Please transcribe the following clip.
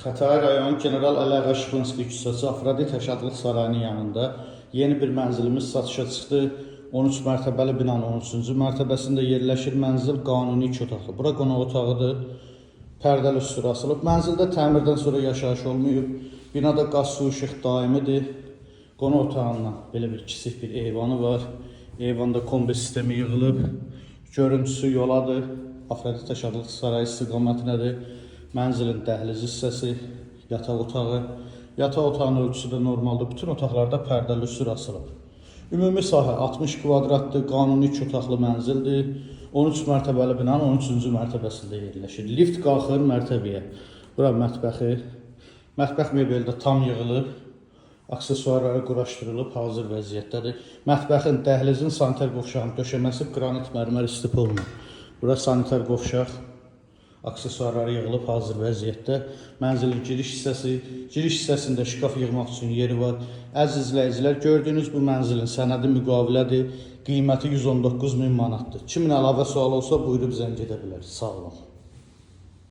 Xətai rayon General Əli Şıxlinski küçəsi Afrodit Yaşadlıq Sarayının yanında yeni bir mənzilimiz satışa çıxdı. 13 mərtəbəli binanın 13-cü mərtəbəsində yerləşir. Mənzil qanuni 2 otaqlı. Bura qonaq otağıdır. Pərdəli üstü asılıb. Mənzildə təmirdən sonra yaşayış olmayıb. Binada qaz, su, işıq daimidir. Qonaq otağından belə bir kiçik bir eyvanı var. Eyvanda kombi sistemi yığılıb. Görüntüsü yoladır. Afrodit Yaşadlıq Sarayı istiqamətindədir. Mənzilin dəhliz hissəsi, yataq otağı. Yataq otağının ölçüsü də normaldır. Bütün otaqlarda pərdəli üstü asılıb. Ümumi sahə 60 kvadratdır. Qanuni 2 otaqlı mənzildir. 13 mərtəbəli binanın 13-cü mərtəbəsində yerləşir. Lift qalxır mərtəbəyə. Bura mətbəxi. Mətbəx mebeli də tam yığılıb. Aksesuarları quraşdırılıb, hazır vəziyyətdədir. Mətbəxin, dəhlizin sanitar qovşağının döşəməsi qranit mərmər istif olunur. Bura sanitar qovşaq. Aksesuarları yığılıb hazır vəziyyətdə. Mənzilin giriş hissəsində şkaf yığmaq üçün yeri var. Əziz izləyicilər, gördüyünüz bu mənzilin sənədi müqavilədir. Qiyməti 119.000 manatdır. Kimin əlavə sual olsa buyurub zəng edə bilər. Sağ olun.